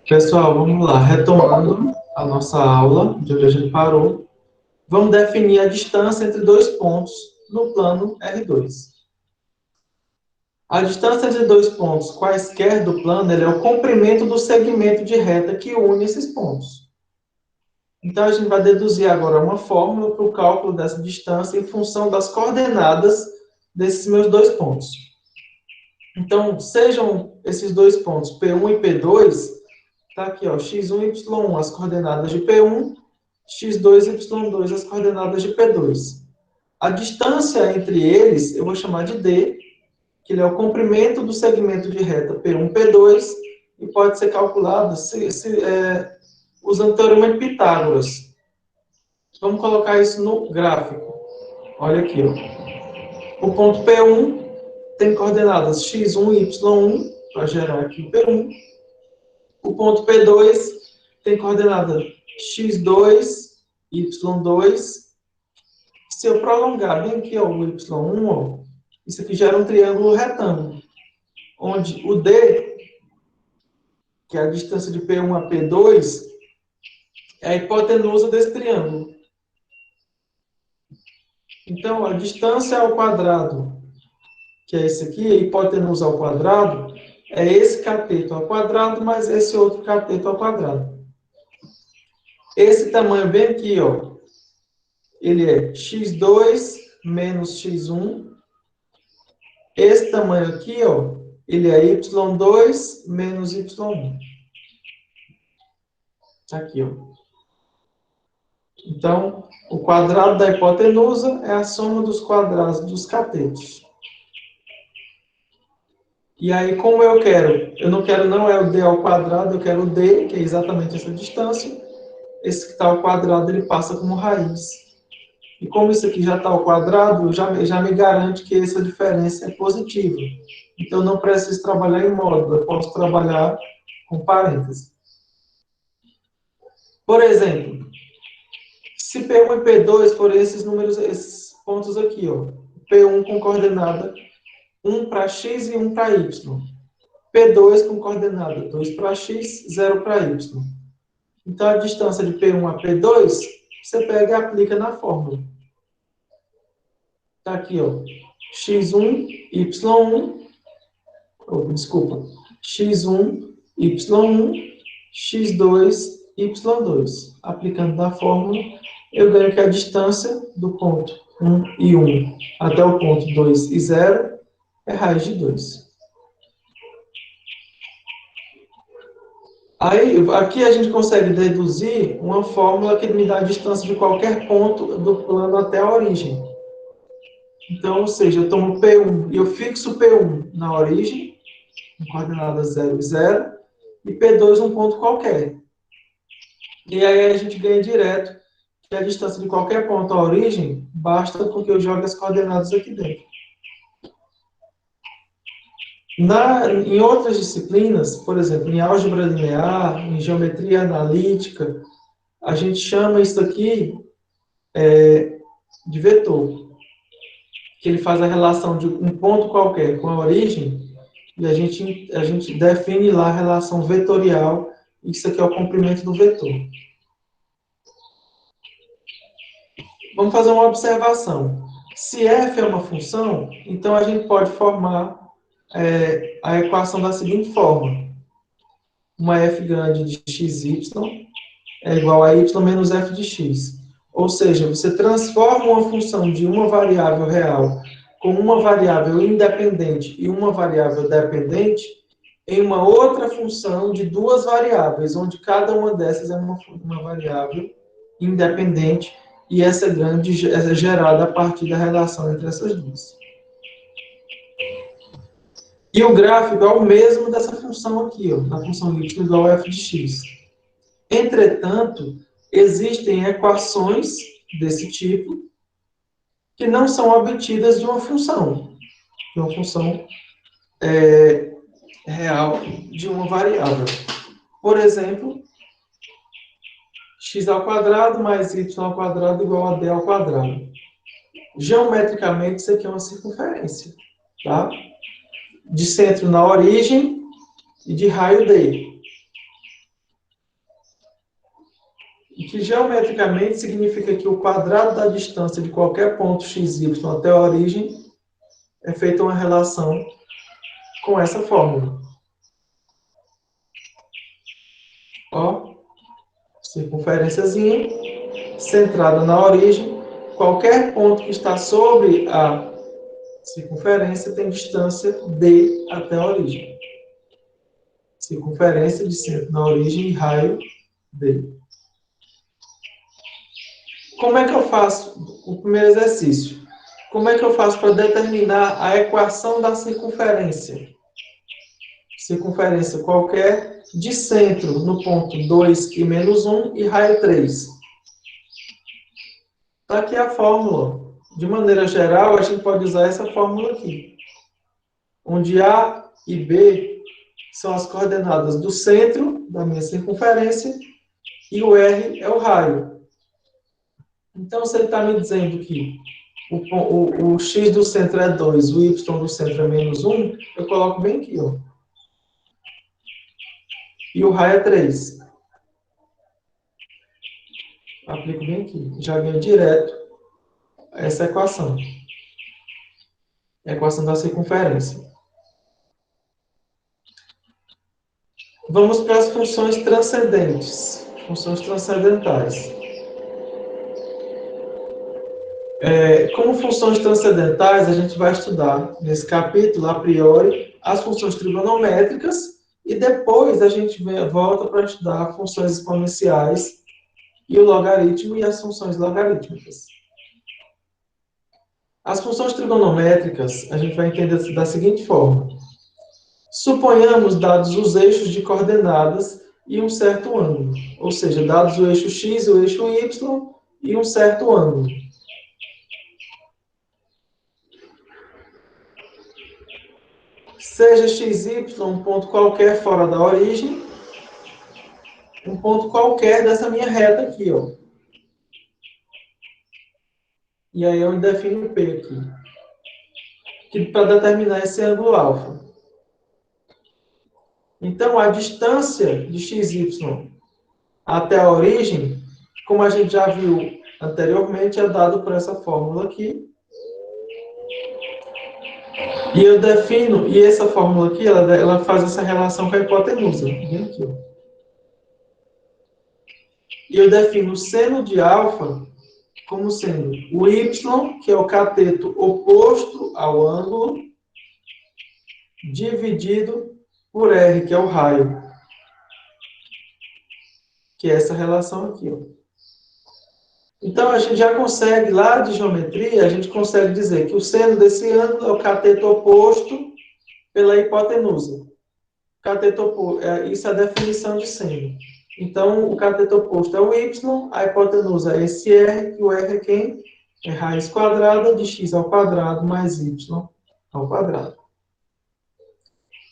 Pessoal, vamos lá. Retomando a nossa aula, de onde a gente parou, vamos definir a distância entre dois pontos no plano R2. A distância entre dois pontos quaisquer do plano é o comprimento do segmento de reta que une esses pontos. Então, a gente vai deduzir agora uma fórmula para o cálculo dessa distância em função das coordenadas desses meus dois pontos. Então, sejam esses dois pontos P1 e P2, está aqui, ó, x1 e y1, as coordenadas de P1, x2 e y2, as coordenadas de P2. A distância entre eles, eu vou chamar de D, que ele é o comprimento do segmento de reta P1, P2, e pode ser calculado usando o teorema de Pitágoras. Vamos colocar isso no gráfico. Olha aqui, ó. O ponto P1 tem coordenadas x1 e y1, para gerar aqui o P1. O ponto P2 tem coordenada x2, y2. Se eu prolongar bem aqui ó, o y1, ó, isso aqui gera um triângulo retângulo, onde o D, que é a distância de P1 a P2, é a hipotenusa desse triângulo. Então, a distância ao quadrado, que é esse aqui, a hipotenusa ao quadrado, é esse cateto ao quadrado mais esse outro cateto ao quadrado. Esse tamanho bem aqui, ó, ele é x2 menos x1. Esse tamanho aqui, ó, ele é y2 menos y1. Aqui, ó. Então, o quadrado da hipotenusa é a soma dos quadrados dos catetos. E aí, como eu não quero não é o d ao quadrado, eu quero o d, que é exatamente essa distância. Esse que está ao quadrado, ele passa como raiz. E como isso aqui já está ao quadrado, já me garante que essa diferença é positiva. Então, eu não preciso trabalhar em módulo, eu posso trabalhar com parênteses. Por exemplo, se P1 e P2 forem esses números, esses pontos aqui, ó. P1 com coordenada 1 para x e 1 para y. P2 com coordenada 2 para x, 0 para y. Então, a distância de P1 a P2, você pega e aplica na fórmula. Está aqui, ó. x1, y1, desculpa, x1, y1, x2, y2. Aplicando na fórmula, eu ganho que a distância do ponto 1 e 1 até o ponto 2 e 0 é raiz de 2. Aí, aqui a gente consegue deduzir uma fórmula que me dá a distância de qualquer ponto do plano até a origem. Então, ou seja, eu tomo P1 e eu fixo P1 na origem, com coordenadas 0 e 0, e P2 um ponto qualquer. E aí a gente ganha direto que a distância de qualquer ponto à origem basta porque eu jogo as coordenadas aqui dentro. Em outras disciplinas, por exemplo, em álgebra linear, em geometria analítica, a gente chama isso aqui de vetor, que ele faz a relação de um ponto qualquer com a origem, e a gente define lá a relação vetorial, e isso aqui é o comprimento do vetor. Vamos fazer uma observação. Se f é uma função, então a gente pode formar a equação da seguinte forma. Uma f grande de xy é igual a y menos f de x. Ou seja, você transforma uma função de uma variável real com uma variável independente e uma variável dependente em uma outra função de duas variáveis, onde cada uma dessas é uma variável independente e essa grande é gerada a partir da relação entre essas duas. E o gráfico é o mesmo dessa função aqui, ó, da função y igual a f de x. Entretanto, existem equações desse tipo que não são obtidas de uma função real de uma variável. Por exemplo, x ao quadrado mais y ao quadrado igual a d ao quadrado. Geometricamente, isso aqui é uma circunferência, tá? De centro na origem e de raio d. e que geometricamente significa que o quadrado da distância de qualquer ponto x, y até a origem é feita uma relação com essa fórmula. Ó, circunferênciazinha, centrada na origem. Qualquer ponto que está sobre a circunferência tem distância d até a origem. Circunferência de centro na origem e raio d. Como é que eu faço o primeiro exercício? Como é que eu faço para determinar a equação da circunferência? Circunferência qualquer de centro no ponto 2 e menos 1 e raio 3. Está aqui a fórmula. De maneira geral, a gente pode usar essa fórmula aqui. Onde A e B são as coordenadas do centro da minha circunferência e o R é o raio. Então, se ele está me dizendo que o x do centro é 2, o y do centro é menos 1, eu coloco bem aqui, ó. E o raio é 3. Aplico bem aqui. Já ganho direto essa equação. A equação da circunferência. Vamos para as funções transcendentes. Funções transcendentais. Como funções transcendentais, a gente vai estudar nesse capítulo, a priori, as funções trigonométricas e depois a gente volta para estudar funções exponenciais e o logaritmo e as funções logarítmicas. As funções trigonométricas a gente vai entender da seguinte forma. Suponhamos dados os eixos de coordenadas e um certo ângulo, ou seja, dados o eixo x e o eixo y e um certo ângulo. Seja xy um ponto qualquer fora da origem, um ponto qualquer dessa minha reta aqui, ó. E aí eu defino P aqui, para determinar esse ângulo alfa. Então, a distância de xy até a origem, como a gente já viu anteriormente, é dado por essa fórmula aqui. E eu defino, e essa fórmula aqui, ela faz essa relação com a hipotenusa. Vem aqui, ó. E eu defino o seno de alfa como sendo o y, que é o cateto oposto ao ângulo, dividido por r, que é o raio. Que é essa relação aqui, ó. Então, a gente já consegue, lá de geometria, a gente consegue dizer que o seno desse ângulo é o cateto oposto pela hipotenusa. Cateto oposto, isso é a definição de seno. Então, o cateto oposto é o y, a hipotenusa é esse r, e o r é quem? É raiz quadrada de x ao quadrado mais y ao quadrado.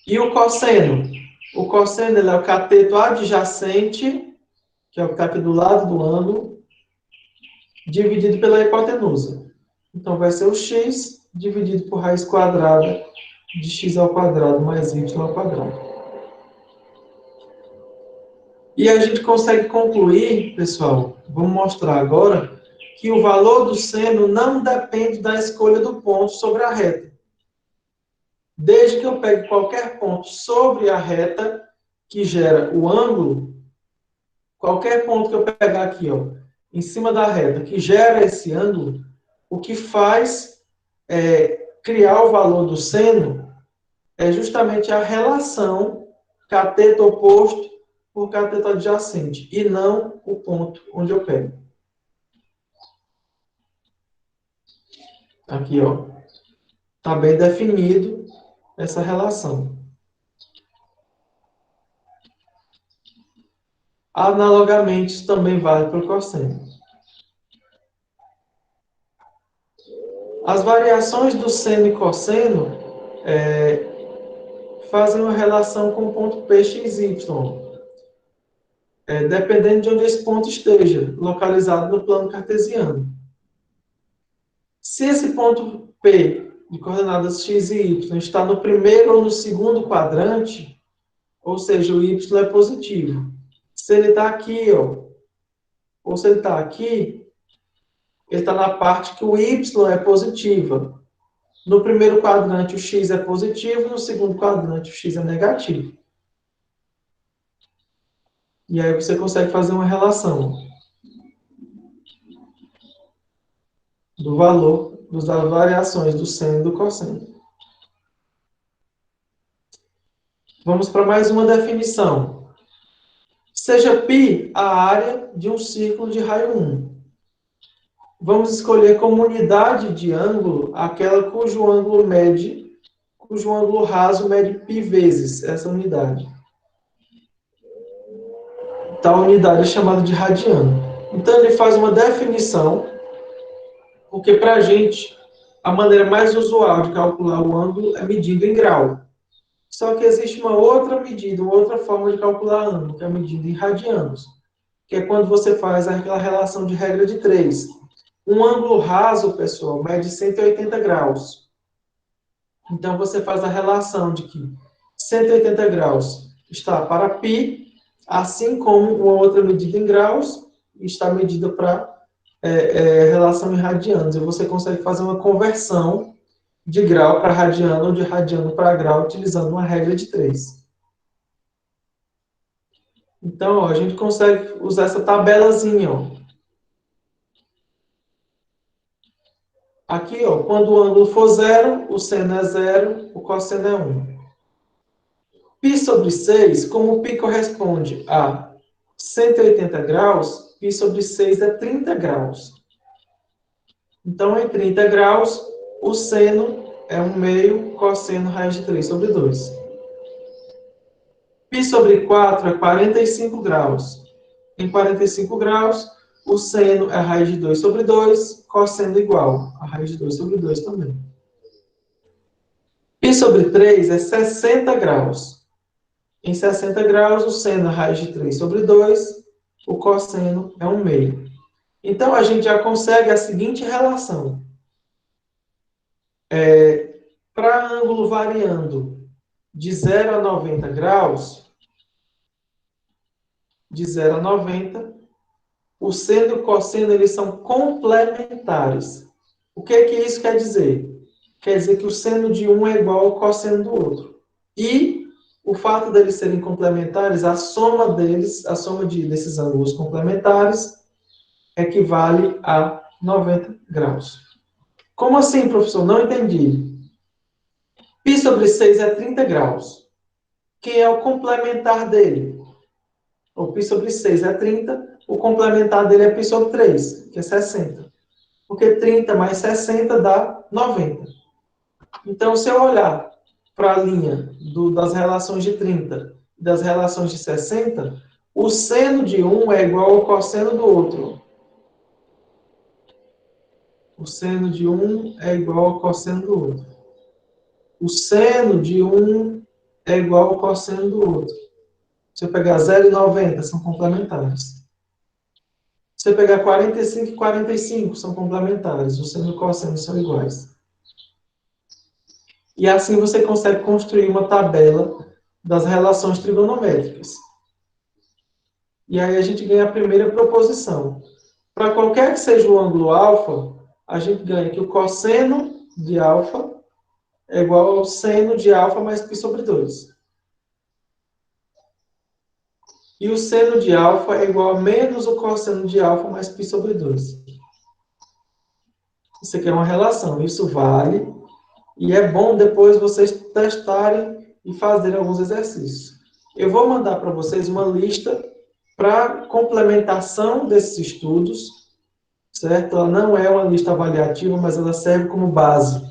E o cosseno? O cosseno ele é o cateto adjacente, que é o que está aqui do lado do ângulo, dividido pela hipotenusa. Então, vai ser o x dividido por raiz quadrada de x ao quadrado mais y ao quadrado. E a gente consegue concluir, pessoal, vamos mostrar agora, que o valor do seno não depende da escolha do ponto sobre a reta. Desde que eu pegue qualquer ponto sobre a reta que gera o ângulo, qualquer ponto que eu pegar aqui, ó, em cima da reta, que gera esse ângulo, o que faz criar o valor do seno é justamente a relação cateto oposto por cateto adjacente, e não o ponto onde eu pego. Aqui, ó, está bem definido essa relação. Analogamente, isso também vale para o cosseno. As variações do seno e cosseno fazem uma relação com o ponto P, x, y. Dependendo de onde esse ponto esteja, localizado no plano cartesiano. Se esse ponto P, de coordenadas x e y, está no primeiro ou no segundo quadrante, ou seja, o y é positivo. Se ele está aqui, ó, ou se ele está aqui, ele está na parte que o y é positiva. No primeiro quadrante, o x é positivo, no segundo quadrante, o x é negativo. E aí você consegue fazer uma relação do valor das variações do seno e do cosseno. Vamos para mais uma definição. Seja π a área de um círculo de raio 1. Vamos escolher como unidade de ângulo aquela cujo ângulo raso mede π vezes essa unidade. Tal unidade é chamada de radiano. Então ele faz uma definição, porque para a gente a maneira mais usual de calcular o ângulo é medido em grau. Só que existe uma outra medida, uma outra forma de calcular ângulo, que é medida em radianos, que é quando você faz aquela relação de regra de 3. Um ângulo raso, pessoal, mede 180 graus. Então, você faz a relação de que 180 graus está para π, assim como uma outra medida em graus está medida para relação em radianos. E você consegue fazer uma conversão de grau para radiano ou de radiano para grau utilizando uma regra de 3. Então, ó, a gente consegue usar essa tabelazinha. Ó. Aqui, ó, quando o ângulo for 0, o seno é 0, o cosseno é 1. Π sobre 6, como π corresponde a 180 graus, π sobre 6 é 30 graus. Então, em 30 graus, o seno é 1 meio cosseno raiz de 3 sobre 2. Π sobre 4 é 45 graus. Em 45 graus, o seno é a raiz de 2 sobre 2, cosseno igual a raiz de 2 sobre 2 também. Π sobre 3 é 60 graus. Em 60 graus, o seno é a raiz de 3 sobre 2, o cosseno é 1 meio. Então, a gente já consegue a seguinte relação. Para ângulo variando de 0 a 90 graus, de 0 a 90, o seno e o cosseno eles são complementares. O que isso quer dizer? Quer dizer que o seno de um é igual ao cosseno do outro. E o fato deles serem complementares, a soma desses ângulos complementares equivale a 90 graus. Como assim, professor? Não entendi. Π sobre 6 é 30 graus. Quem é o complementar dele? O π sobre 6 é 30, o complementar dele é π sobre 3, que é 60. Porque 30 mais 60 dá 90. Então, se eu olhar para a linha das relações de 30 e das relações de 60, o seno de um é igual ao cosseno do outro. O seno de um é igual ao cosseno do outro. O seno de um é igual ao cosseno do outro. Se eu pegar 0 e 90, são complementares. Se eu pegar 45 e 45, são complementares. O seno e o cosseno são iguais. E assim você consegue construir uma tabela das relações trigonométricas. E aí a gente ganha a primeira proposição. Para qualquer que seja o ângulo alfa, a gente ganha que o cosseno de alfa é igual ao seno de alfa mais π sobre 2. E o seno de alfa é igual a menos o cosseno de alfa mais π sobre 2. Isso aqui é uma relação. Isso vale. E é bom depois vocês testarem e fazerem alguns exercícios. Eu vou mandar para vocês uma lista para complementação desses estudos, certo? Ela não é uma lista avaliativa, mas ela serve como base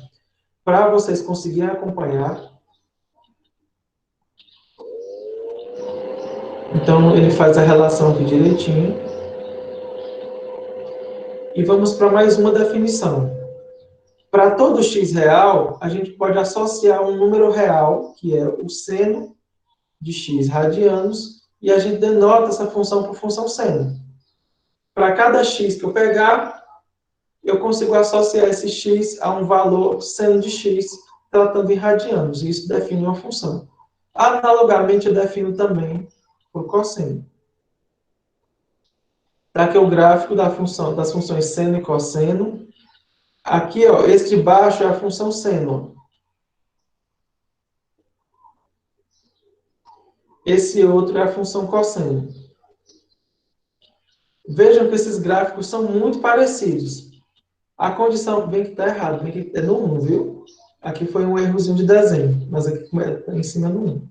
para vocês conseguirem acompanhar. Então, ele faz a relação aqui direitinho. E vamos para mais uma definição. Para todo x real, a gente pode associar um número real, que é o seno de x radianos, e a gente denota essa função por função seno. Para cada x que eu pegar, eu consigo associar esse x a um valor seno de x, tratando em radianos, e isso define uma função. Analogamente, eu defino também o cosseno. Está aqui o gráfico das funções seno e cosseno. Aqui, ó, esse de baixo é a função seno. Esse outro é a função cosseno. Vejam que esses gráficos são muito parecidos. A condição, bem que está errado, bem que é no 1, viu? Aqui foi um errozinho de desenho, mas aqui está em cima no 1.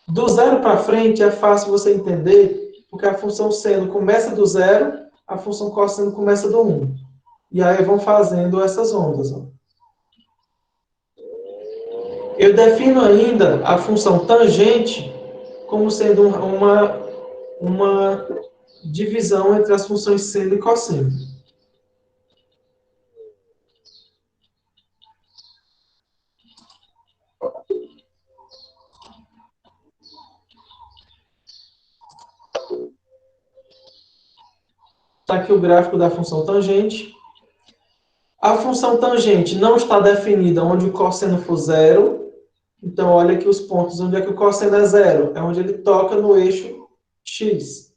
Do zero para frente é fácil você entender, porque a função seno começa do zero, a função cosseno começa do 1. E aí vão fazendo essas ondas. Ó. Eu defino ainda a função tangente como sendo uma divisão entre as funções seno e cosseno. Está aqui o gráfico da função tangente. A função tangente não está definida onde o cosseno for zero. Então, olha aqui os pontos onde é que o cosseno é zero. É onde ele toca no eixo x.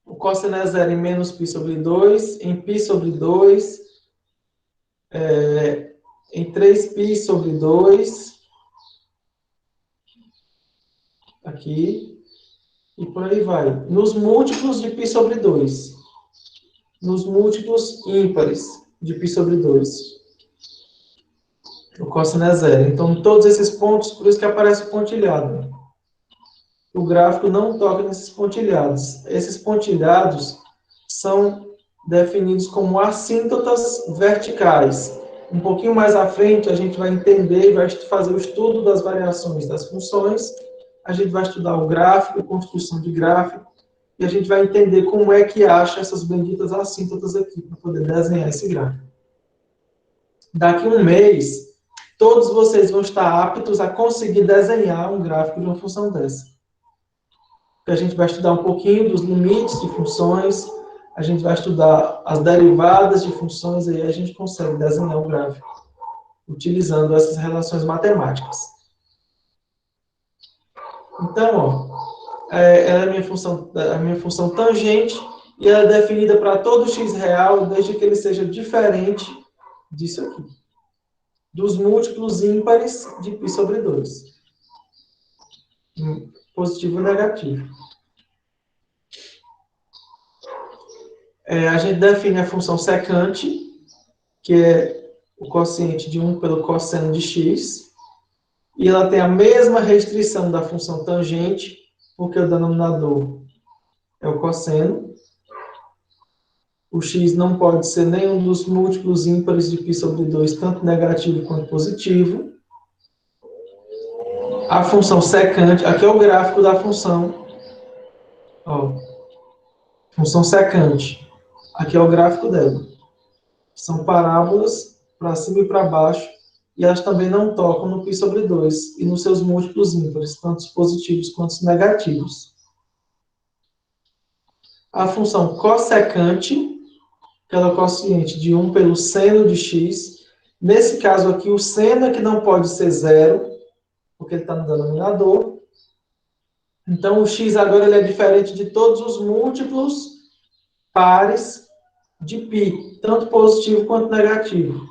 O cosseno é zero em menos π sobre 2, em π sobre 2, em 3π sobre 2, aqui, e por aí vai. Nos múltiplos de π sobre 2. Nos múltiplos ímpares de π sobre 2. O cosseno é zero. Então, em todos esses pontos, por isso que aparece o pontilhado. O gráfico não toca nesses pontilhados. Esses pontilhados são definidos como assíntotas verticais. Um pouquinho mais à frente, a gente vai entender e vai fazer o estudo das variações das funções. A gente vai estudar o gráfico, construção de gráfico, e a gente vai entender como é que acha essas benditas assíntotas aqui, para poder desenhar esse gráfico. Daqui a um mês, todos vocês vão estar aptos a conseguir desenhar um gráfico de uma função dessa. A gente vai estudar um pouquinho dos limites de funções, a gente vai estudar as derivadas de funções, e aí a gente consegue desenhar um gráfico utilizando essas relações matemáticas. Então, ó, ela é a minha função tangente, e ela é definida para todo x real, desde que ele seja diferente disso aqui. Dos múltiplos ímpares de π sobre 2. Positivo e negativo. A gente define a função secante, que é o quociente de 1 pelo cosseno de x, e ela tem a mesma restrição da função tangente, porque o denominador é o cosseno. O x não pode ser nenhum dos múltiplos ímpares de π sobre 2, tanto negativo quanto positivo. A função secante, aqui é o gráfico da função, ó, função secante. Aqui é o gráfico dela. São parábolas para cima e para baixo, e elas também não tocam no π sobre 2 e nos seus múltiplos ímpares, tanto os positivos quanto os negativos. A função cossecante, que ela é o quociente de 1 pelo seno de x. Nesse caso aqui, o seno é que não pode ser zero, porque ele está no denominador. Então, o x agora ele é diferente de todos os múltiplos pares de π, tanto positivo quanto negativo.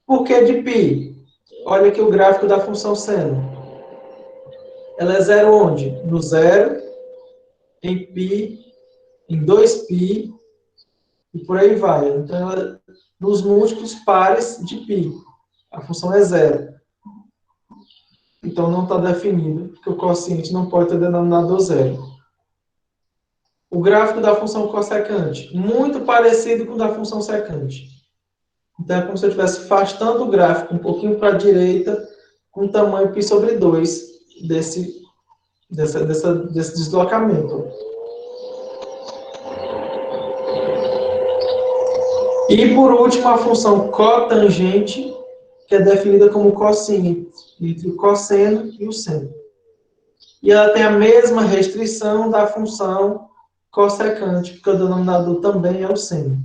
Por que de π? Olha aqui o gráfico da função seno. Ela é zero onde? No zero, em π, em 2π, e por aí vai. Então, ela, nos múltiplos pares de π. A função é zero. Então, não está definido, porque o quociente não pode ter denominador zero. O gráfico da função cossecante, muito parecido com o da função secante. Então, é como se eu estivesse afastando o gráfico um pouquinho para a direita, com tamanho π sobre 2 desse deslocamento. E, por último, a função cotangente, que é definida como cossínio entre o cosseno e o seno. E ela tem a mesma restrição da função cossecante, porque o denominador também é o seno.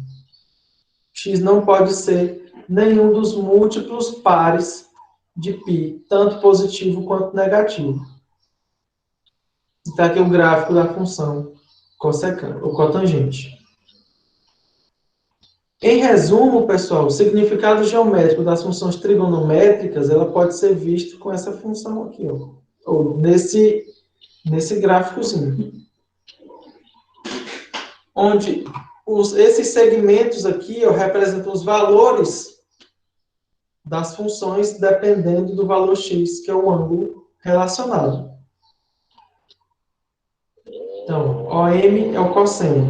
X não pode ser nenhum dos múltiplos pares de π, tanto positivo quanto negativo. Está aqui o gráfico da função cossecante, ou cotangente. Em resumo, pessoal, o significado geométrico das funções trigonométricas, ela pode ser visto com essa função aqui, ó, ou nesse gráficozinho, onde esses segmentos aqui, ó, representam os valores das funções dependendo do valor x, que é o ângulo relacionado. Então, OM é o cosseno,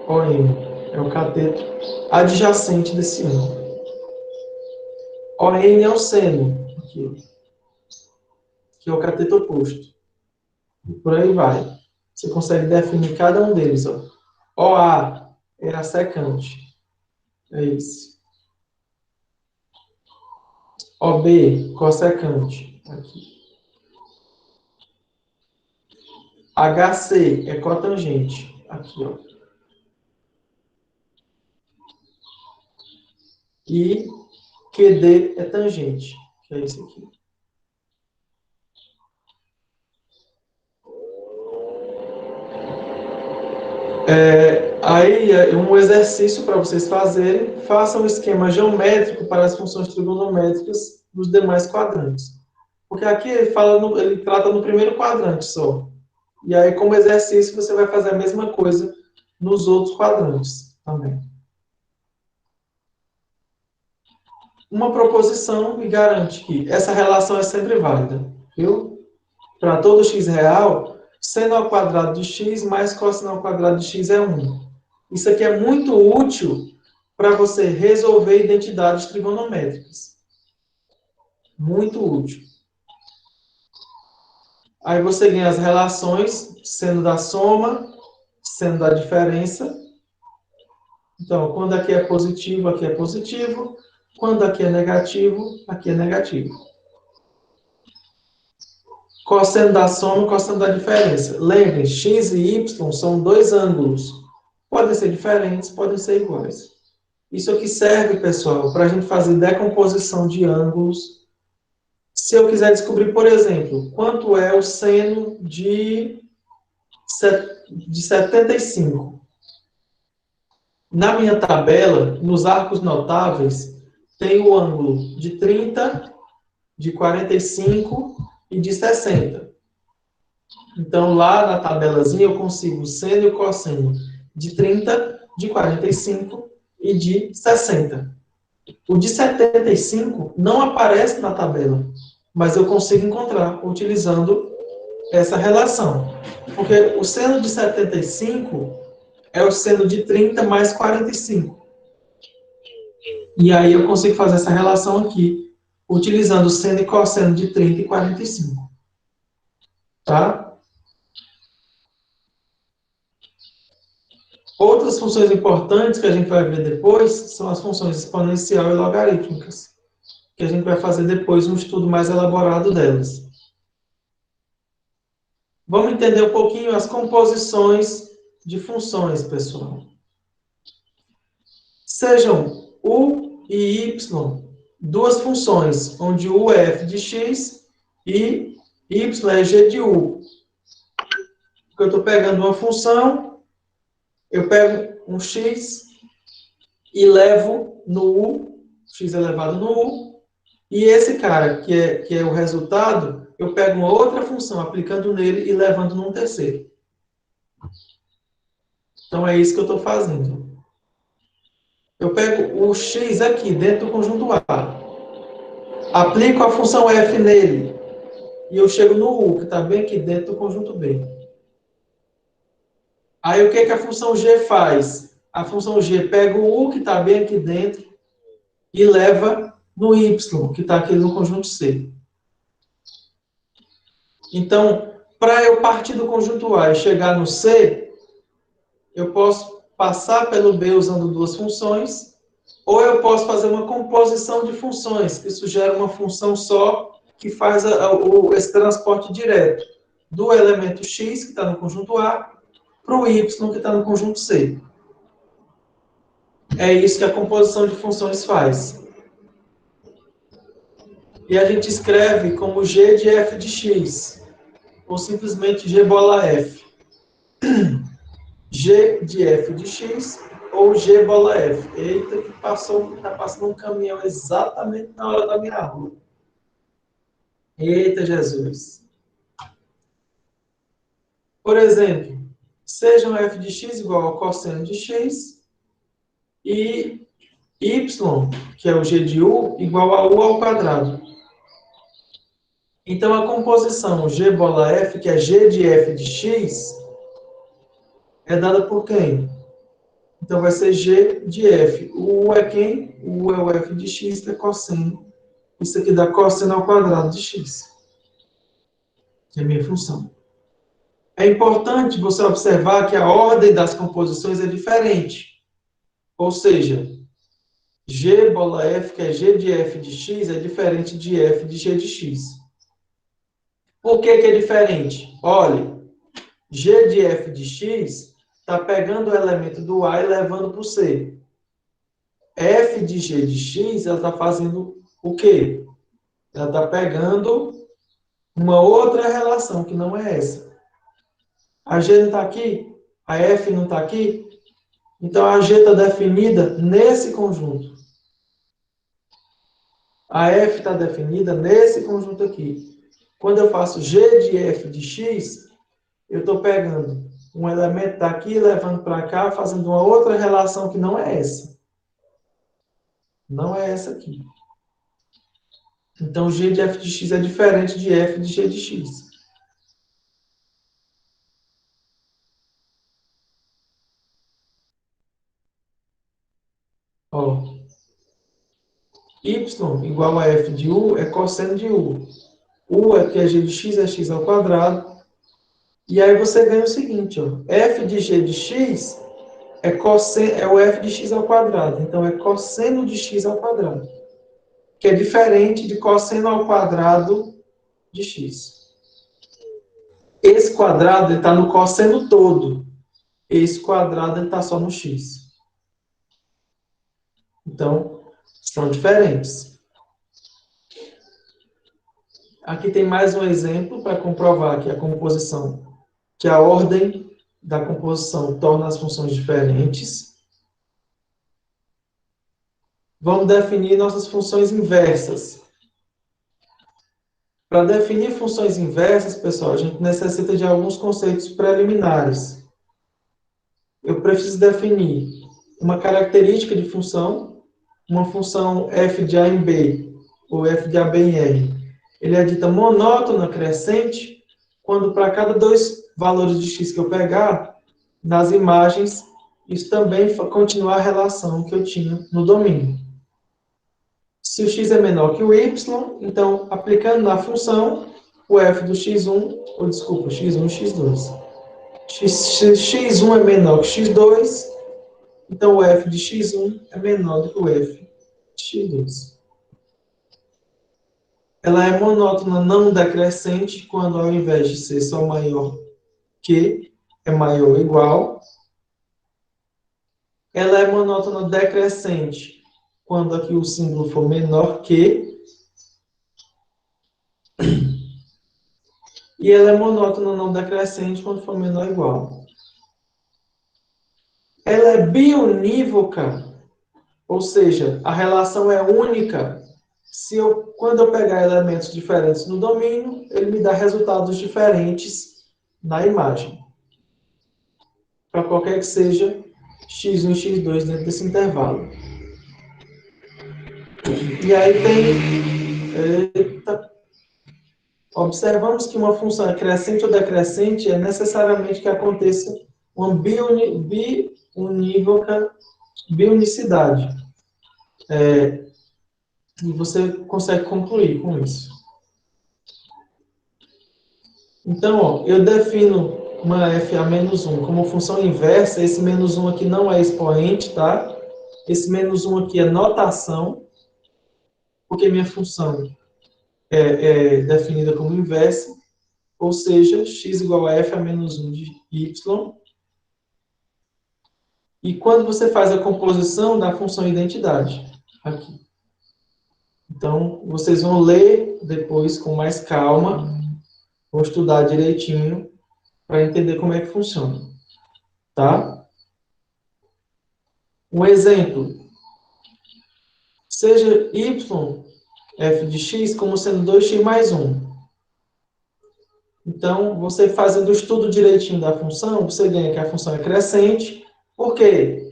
OM é o cateto adjacente desse ângulo. ON é o seno, aqui, que é o cateto oposto. E por aí vai. Você consegue definir cada um deles. Ó. OA é a secante. É isso. OB, cossecante. Aqui. HC é cotangente. Aqui, ó. E QD é tangente. Que é isso aqui. Aí, um exercício para vocês fazerem, façam um esquema geométrico para as funções trigonométricas nos demais quadrantes. Porque aqui ele trata no primeiro quadrante só. E aí, como exercício, você vai fazer a mesma coisa nos outros quadrantes também. Uma proposição me garante que essa relação é sempre válida, viu? Para todo x real, seno ao quadrado de x mais cosseno ao quadrado de x é 1. Isso aqui é muito útil para você resolver identidades trigonométricas. Muito útil. Aí você ganha as relações, seno da soma, seno da diferença. Então, quando aqui é positivo, aqui é positivo. Quando aqui é negativo, aqui é negativo. Cosseno da soma, cosseno da diferença. Lembrem, x e y são dois ângulos. Podem ser diferentes, podem ser iguais. Isso aqui serve, pessoal, para a gente fazer decomposição de ângulos. Se eu quiser descobrir, por exemplo, quanto é o seno de 75. Na minha tabela, nos arcos notáveis, tem o ângulo de 30, de 45 e de 60. Então, lá na tabelazinha, eu consigo o seno e o cosseno de 30, de 45 e de 60. O de 75 não aparece na tabela, mas eu consigo encontrar utilizando essa relação. Porque o seno de 75 é o seno de 30 mais 45. E aí eu consigo fazer essa relação aqui, utilizando seno e cosseno de 30 e 45. Tá? Outras funções importantes que a gente vai ver depois são as funções exponencial e logarítmicas, que a gente vai fazer depois um estudo mais elaborado delas. Vamos entender um pouquinho as composições de funções, pessoal. Sejam U e Y, duas funções, onde U é f de x e y é g de u. Porque eu estou pegando uma função, eu pego um x e levo no u, x elevado no u, e esse cara, que é o resultado, eu pego uma outra função, aplicando nele e levando num terceiro. Então, é isso que eu estou fazendo. Eu pego o x aqui, dentro do conjunto A. Aplico a função f nele. E eu chego no u, que está bem aqui dentro do conjunto B. Aí, o que a função g faz? A função g pega o u, que está bem aqui dentro, e leva no y, que está aqui no conjunto C. Então, para eu partir do conjunto A e chegar no C, eu posso passar pelo B usando duas funções, ou eu posso fazer uma composição de funções, que isso gera uma função só, que faz esse transporte direto do elemento x, que está no conjunto A, para o y, que está no conjunto C. É isso que a composição de funções faz. E a gente escreve como g de f de x, ou simplesmente g bola f. G de f de x ou G bola f. Eita, que tá passando um caminhão exatamente na hora da minha rua. Eita, Jesus. Por exemplo, sejam f de x igual ao cosseno de x e y, que é o g de u, igual a u ao quadrado. Então, a composição g bola f, que é g de f de x, é dada por quem? Então, vai ser g de f. O u é quem? O u é o f de x, que é cosseno. Isso aqui dá cosseno ao quadrado de x, que é a minha função. É importante você observar que a ordem das composições é diferente. Ou seja, g bola f, que é g de f de x, é diferente de f de g de x. Por que é diferente? Olha, g de f de x está pegando o elemento do a e levando para o c. F de g de x, ela está fazendo o quê? Ela está pegando uma outra relação, que não é essa. A g não está aqui, a f não está aqui, então a g está definida nesse conjunto. A f está definida nesse conjunto aqui. Quando eu faço g de f de x, eu estou pegando um elemento daqui, levando para cá, fazendo uma outra relação que não é essa. Não é essa aqui. Então, g de f de x é diferente de f de g de x. Ó, y igual a f de u é cosseno de u. U é que é g de x, é x ao quadrado. E aí você ganha o seguinte, ó, f de g de x é o f de x ao quadrado. Então, é cosseno de x ao quadrado, que é diferente de cosseno ao quadrado de x. Esse quadrado está no cosseno todo. Esse quadrado está só no x. Então, são diferentes. Aqui tem mais um exemplo para comprovar que que a ordem da composição torna as funções diferentes. Vamos definir nossas funções inversas. Para definir funções inversas, pessoal, a gente necessita de alguns conceitos preliminares. Eu preciso definir uma característica de função, uma função f de a em b, ou f de a b em r. Ele é dita monótona crescente, quando para cada dois valores de x que eu pegar, nas imagens, isso também continua a relação que eu tinha no domínio. Se o x é menor que o y, então, aplicando na função, o f do x1, ou desculpa, x1 e x2. X1 é menor que x2, então o f de x1 é menor do que o f de x2. Ela é monótona não decrescente, quando ao invés de ser só maior que, é maior ou igual. Ela é monótona decrescente, quando aqui o símbolo for menor que. E ela é monótona não decrescente quando for menor ou igual. Ela é biunívoca, ou seja, a relação é única. Quando eu pegar elementos diferentes no domínio, ele me dá resultados diferentes na imagem. Para qualquer que seja x1 e x2 dentro desse intervalo. E aí observamos que uma função é crescente ou decrescente é necessariamente que aconteça uma biunicidade. E você consegue concluir com isso. Então, ó, eu defino uma FA-1 como função inversa. Esse menos 1 aqui não é expoente, tá? Esse menos 1 aqui é notação, porque minha função é definida como inversa, ou seja, x igual a FA-1 de y. E quando você faz a composição da função identidade, aqui. Então, vocês vão ler depois com mais calma, vão estudar direitinho, para entender como é que funciona. tá? Um exemplo, seja y f de x como sendo 2x mais 1. Então, você fazendo o estudo direitinho da função, você ganha que a função é crescente. Por quê?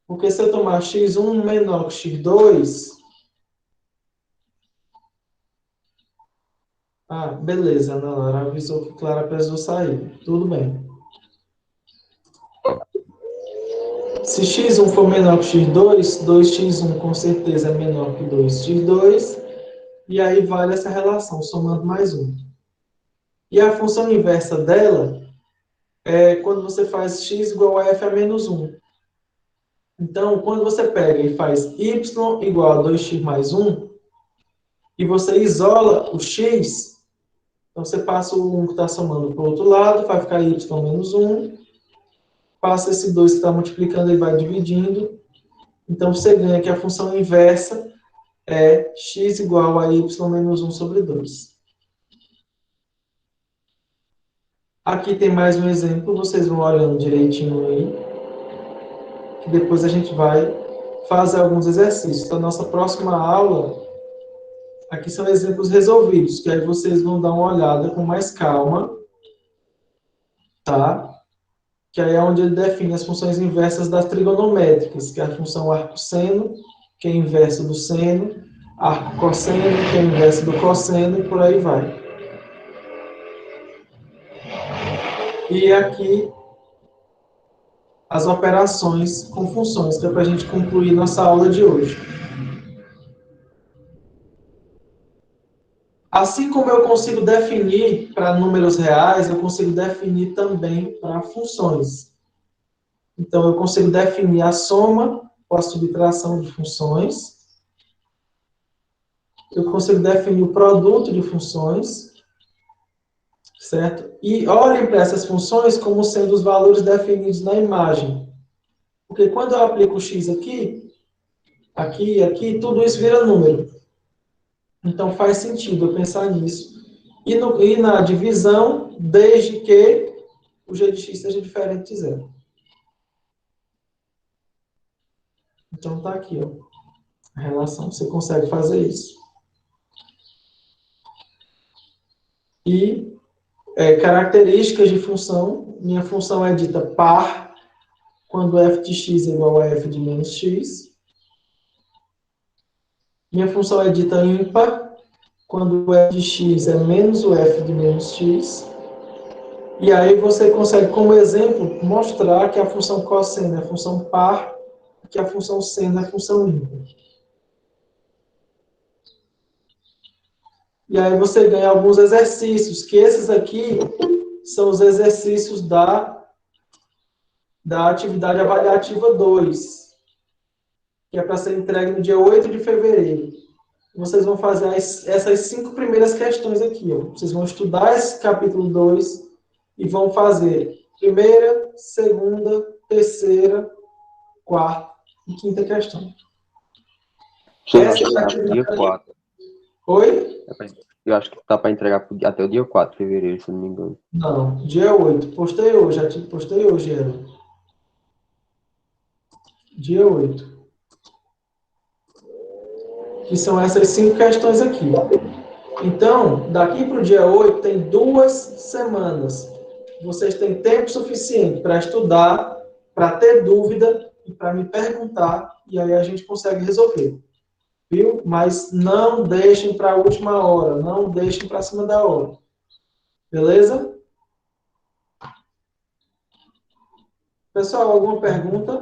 Porque se eu tomar x1 menor que x2... Ah, beleza, Ana Lara avisou que Clara precisou sair. Tudo bem. Se x1 for menor que x2, 2x1 com certeza é menor que 2x2, e aí vale essa relação, somando mais 1. E a função inversa dela é quando você faz x igual a f a menos 1. Então, quando você pega e faz y igual a 2x mais 1, e você isola o x, então você passa o 1 que está somando para o outro lado, vai ficar y menos 1, passa esse 2 que está multiplicando e vai dividindo. Então, você ganha que a função inversa é x igual a y menos 1 sobre 2. Aqui tem mais um exemplo, vocês vão olhando direitinho aí, que depois a gente vai fazer alguns exercícios. Então, nossa próxima aula, aqui são exemplos resolvidos, que aí vocês vão dar uma olhada com mais calma, tá? Que aí é onde ele define as funções inversas das trigonométricas, que é a função arco-seno, que é inversa do seno, arco-cosseno, que é inversa do cosseno, e por aí vai. E aqui as operações com funções, que é para a gente concluir nossa aula de hoje. Assim como eu consigo definir para números reais, eu consigo definir também para funções. Então, eu consigo definir a soma ou a subtração de funções. Eu consigo definir o produto de funções, certo? E olhem para essas funções como sendo os valores definidos na imagem. Porque quando eu aplico o x aqui, aqui e aqui, tudo isso vira número. Então faz sentido eu pensar nisso. E na divisão, desde que o g de x seja diferente de zero. Então tá aqui, ó, a relação. Você consegue fazer isso. E características de função. Minha função é dita par quando f de x é igual a f de menos x. Minha função é dita ímpar quando o f de x é menos o f de menos x. E aí você consegue, como exemplo, mostrar que a função cosseno é a função par, que a função seno é a função ímpar. E aí você ganha alguns exercícios, que esses aqui são os exercícios da atividade avaliativa 2, que é para ser entregue no dia 8 de fevereiro. Vocês vão fazer essas 5 primeiras questões aqui. Ó. Vocês vão estudar esse capítulo 2 e vão fazer primeira, segunda, terceira, quarta e quinta questão. Essa é a dia 4. Oi? Eu acho que tá para entregar até o dia 4 de fevereiro, se não me engano. Não, dia 8. Postei hoje, já te postei hoje, ela. Dia 8. Que são essas 5 questões aqui. Então, daqui para o dia 8, tem 2 semanas. Vocês têm tempo suficiente para estudar, para ter dúvida e para me perguntar, e aí a gente consegue resolver. Viu? Mas não deixem para a última hora, não deixem para cima da hora. Beleza? Pessoal, alguma pergunta?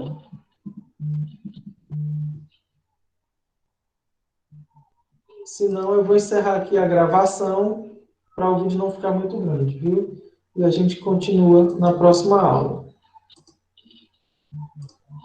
Se não, eu vou encerrar aqui a gravação para o vídeo não ficar muito grande, viu? E a gente continua na próxima aula.